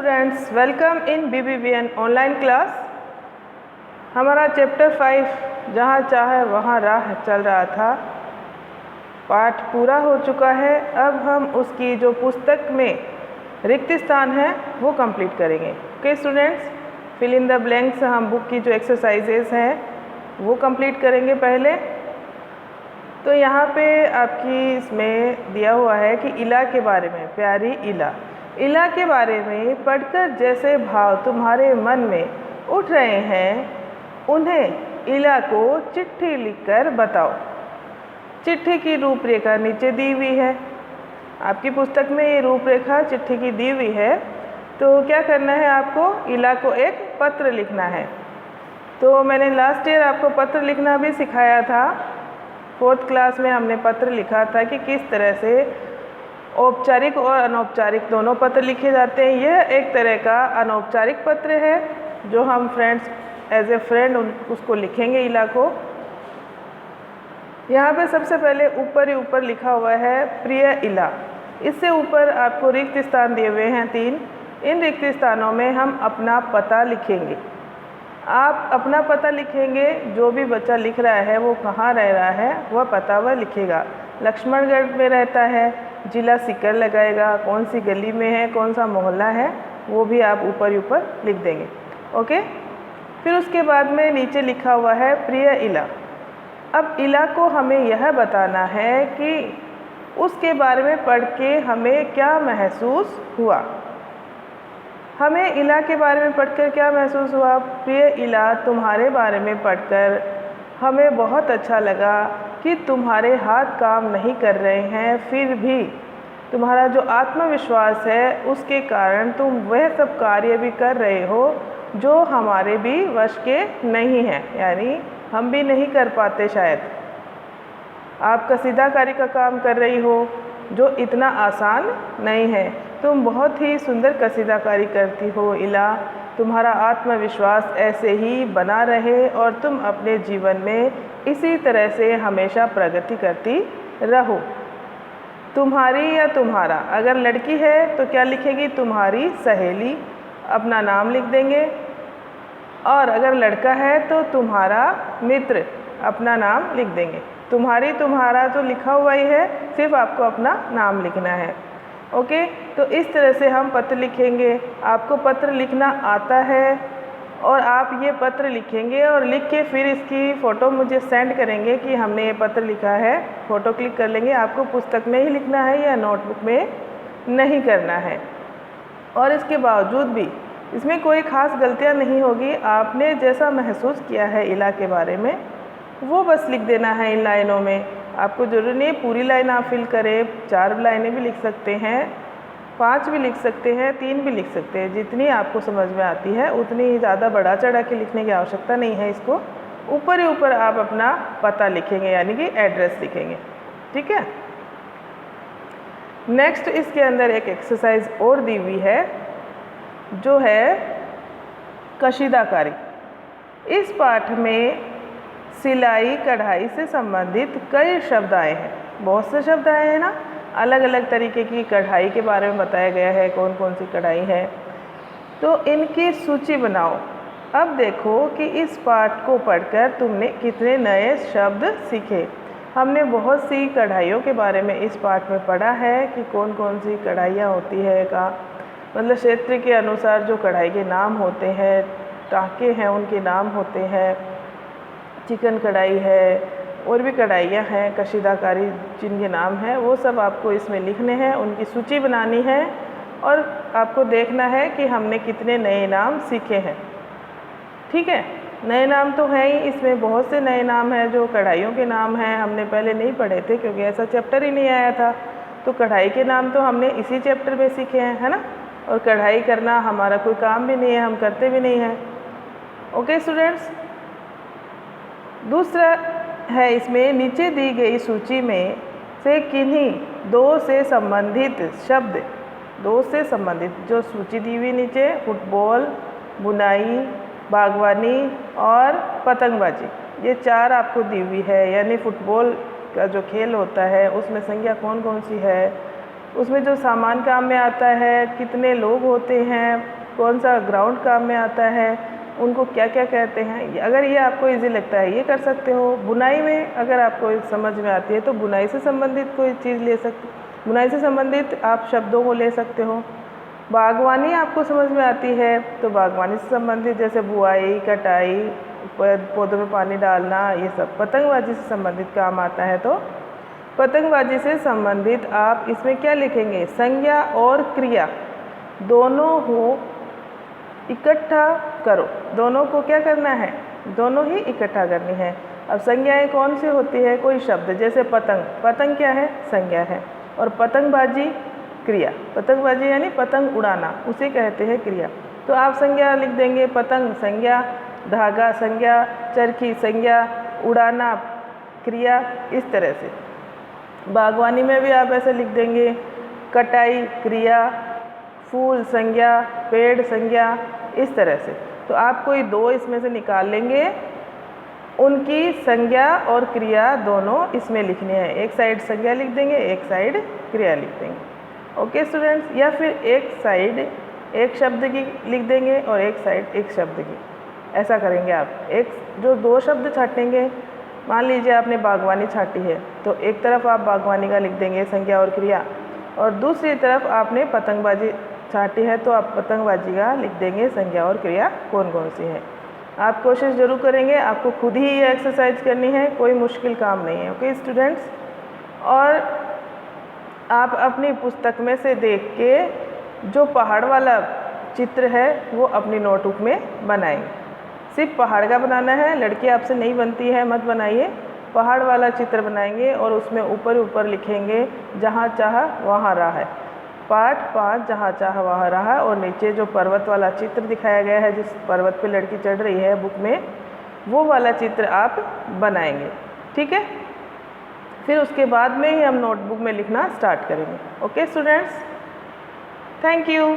Students, welcome in BBVN online class. हमारा chapter 5 जहाँ चाहे वहाँ राह चल रहा था, पाठ पूरा हो चुका है। अब हम उसकी जो पुस्तक में रिक्त स्थान है वो कंप्लीट करेंगे। Okay students, fill in the blanks हम बुक की जो एक्सरसाइजेस हैं वो कंप्लीट करेंगे पहले। तो यहाँ पे आपकी इसमें दिया हुआ है कि इला के बारे में, प्यारी इला, इला के बारे में पढ़कर जैसे भाव तुम्हारे मन में उठ रहे हैं, उन्हें इला को चिट्ठी लिखकर बताओ। चिट्ठी की रूपरेखा नीचे दी हुई है। आपकी पुस्तक में ये रूपरेखा चिट्ठी की दी हुई है। तो क्या करना है, आपको इला को एक पत्र लिखना है। तो मैंने लास्ट ईयर आपको पत्र लिखना भी सिखाया था। 4th क्लास में हमने पत्र लिखा था कि किस तरह से औपचारिक और अनौपचारिक दोनों पत्र लिखे जाते हैं। यह एक तरह का अनौपचारिक पत्र है जो हम फ्रेंड्स एज ए फ्रेंड उसको लिखेंगे इला को। यहाँ पे सबसे पहले ऊपर ही ऊपर लिखा हुआ है प्रिय इला। इससे ऊपर आपको रिक्त स्थान दिए हुए हैं 3। इन रिक्त स्थानों में हम अपना पता लिखेंगे। आप अपना पता लिखेंगे, जो भी बच्चा लिख रहा है वो कहाँ रह रहा है वह पता वह लिखेगा। लक्ष्मणगढ़ में रहता है, जिला सीकर लगाएगा, कौन सी गली में है, कौन सा मोहल्ला है, वो भी आप ऊपर ऊपर लिख देंगे। ओके, फिर उसके बाद में नीचे लिखा हुआ है प्रिय इला। अब इला को हमें यह बताना है कि उसके बारे में पढ़ के हमें क्या महसूस हुआ। हमें इला के बारे में पढ़कर क्या महसूस हुआ। प्रिय इला, तुम्हारे बारे में पढ़कर हमें बहुत अच्छा लगा कि तुम्हारे हाथ काम नहीं कर रहे हैं, फिर भी तुम्हारा जो आत्मविश्वास है उसके कारण तुम वह सब कार्य भी कर रहे हो जो हमारे भी वश के नहीं हैं, यानी हम भी नहीं कर पाते शायद। आप कसीदाकारी का काम कर रही हो जो इतना आसान नहीं है। तुम बहुत ही सुंदर कसीदाकारी करती हो इला। तुम्हारा आत्मविश्वास ऐसे ही बना रहे और तुम अपने जीवन में इसी तरह से हमेशा प्रगति करती रहो। तुम्हारी या तुम्हारा, अगर लड़की है तो क्या लिखेगी, तुम्हारी सहेली, अपना नाम लिख देंगे। और अगर लड़का है तो तुम्हारा मित्र, अपना नाम लिख देंगे। तुम्हारी तुम्हारा तो लिखा हुआ ही है, सिर्फ आपको अपना नाम लिखना है। ओके, तो इस तरह से हम पत्र लिखेंगे। आपको पत्र लिखना आता है और आप ये पत्र लिखेंगे और लिख के फिर इसकी फ़ोटो मुझे सेंड करेंगे कि हमने ये पत्र लिखा है। फ़ोटो क्लिक कर लेंगे। आपको पुस्तक में ही लिखना है या नोटबुक में नहीं करना है। और इसके बावजूद भी इसमें कोई ख़ास गलतियाँ नहीं होगी। आपने जैसा महसूस किया है इला के बारे में वो बस लिख देना है इन लाइनों में। आपको ज़रूरी नहीं पूरी लाइन आप फिल करें, 4 लाइनें भी लिख सकते हैं, 5 भी लिख सकते हैं, 3 भी लिख सकते हैं। जितनी आपको समझ में आती है उतनी ज़्यादा बढ़ा चढ़ा के लिखने की आवश्यकता नहीं है। इसको ऊपर ही ऊपर आप अपना पता लिखेंगे, यानी कि एड्रेस लिखेंगे। ठीक है। नेक्स्ट इसके अंदर एक एक्सरसाइज और दी हुई है जो है कशीदाकारी। इस पाठ में सिलाई कढ़ाई से संबंधित कई शब्द आए हैं, बहुत से शब्द आए हैं ना। अलग अलग तरीके की कढ़ाई के बारे में बताया गया है, कौन कौन सी कढ़ाई है। तो इनकी सूची बनाओ। अब देखो कि इस पाठ को पढ़कर तुमने कितने नए शब्द सीखे। हमने बहुत सी कढ़ाइयों के बारे में इस पाठ में पढ़ा है कि कौन कौन सी कढ़ाइयाँ होती है का मतलब क्षेत्र के अनुसार जो कढ़ाई के नाम होते हैं, टाँके हैं उनके नाम होते हैं, चिकन कढ़ाई है और भी कढ़ाइयाँ हैं कशीदाकारी जिनके नाम हैं, वो सब आपको इसमें लिखने हैं, उनकी सूची बनानी है और आपको देखना है कि हमने कितने नए नाम सीखे हैं। ठीक है, नए नाम तो हैं ही, इसमें बहुत से नए नाम हैं जो कढ़ाइयों के नाम हैं। हमने पहले नहीं पढ़े थे क्योंकि ऐसा चैप्टर ही नहीं आया था। तो कढ़ाई के नाम तो हमने इसी चैप्टर में सीखे हैं, है ना। और कढ़ाई करना हमारा कोई काम भी नहीं है, हम करते भी नहीं हैं। ओके स्टूडेंट्स, दूसरा है इसमें नीचे दी गई सूची में से किन्हीं 2 से संबंधित शब्द, 2 से संबंधित जो सूची दी हुई नीचे, फुटबॉल, बुनाई, बागवानी और पतंगबाजी, ये 4 आपको दी हुई है। यानी फुटबॉल का जो खेल होता है उसमें संख्या कौन कौन सी है, उसमें जो सामान काम में आता है, कितने लोग होते हैं, कौन सा ग्राउंड काम में आता है, उनको क्या क्या कहते हैं। अगर ये आपको इजी लगता है ये कर सकते हो। बुनाई में अगर आपको समझ में आती है तो बुनाई से संबंधित कोई चीज़ ले सकते, बुनाई से संबंधित आप शब्दों को ले सकते हो। बागवानी आपको समझ में आती है तो बागवानी से संबंधित जैसे बुआई, कटाई, पौधों में पानी डालना, ये सब। पतंगबाजी से संबंधित काम आता है तो पतंगबाजी से संबंधित आप इसमें क्या लिखेंगे, संज्ञा और क्रिया दोनों हो, इकट्ठा करो। दोनों को क्या करना है, दोनों ही इकट्ठा करनी है। अब संज्ञाएं कौन सी होती है, कोई शब्द जैसे पतंग, पतंग क्या है, संज्ञा है। और पतंगबाजी क्रिया, पतंगबाजी यानी पतंग उड़ाना, उसे कहते हैं क्रिया। तो आप संज्ञा लिख देंगे, पतंग संज्ञा, धागा संज्ञा, चरखी संज्ञा, उड़ाना क्रिया, इस तरह से। बागवानी में भी आप ऐसे लिख देंगे, कटाई क्रिया, फूल संज्ञा, पेड़ संज्ञा, इस तरह से। तो आप कोई दो इसमें से निकाल लेंगे, उनकी संज्ञा और क्रिया दोनों इसमें लिखनी है। एक साइड संज्ञा लिख देंगे, एक साइड क्रिया लिख देंगे। ओके स्टूडेंट्स, या फिर एक साइड एक शब्द की लिख देंगे और एक साइड एक शब्द की, ऐसा करेंगे आप। एक जो दो शब्द छाटेंगे, मान लीजिए आपने बागवानी छाटी है तो एक तरफ आप बागवानी का लिख देंगे संज्ञा और क्रिया, और दूसरी तरफ आपने पतंगबाजी छाटी है तो आप पतंगबाजी का लिख देंगे संज्ञा और क्रिया कौन कौन सी है। आप कोशिश ज़रूर करेंगे, आपको खुद ही ये एक्सरसाइज करनी है, कोई मुश्किल काम नहीं है। ओके स्टूडेंट्स, और आप अपनी पुस्तक में से देख के जो पहाड़ वाला चित्र है वो अपनी नोटबुक में बनाएंगे। सिर्फ पहाड़ का बनाना है, लड़की आपसे नहीं बनती है, मत बनाइए। पहाड़ वाला चित्र बनाएंगे और उसमें ऊपर ऊपर लिखेंगे जहाँ चाहा वहाँ रहा है, पाठ 5 जहाँ चाहा वहाँ रहा, और नीचे जो पर्वत वाला चित्र दिखाया गया है, जिस पर्वत पे लड़की चढ़ रही है बुक में, वो वाला चित्र आप बनाएंगे। ठीक है, फिर उसके बाद में ही हम नोटबुक में लिखना स्टार्ट करेंगे। Okay students, thank you.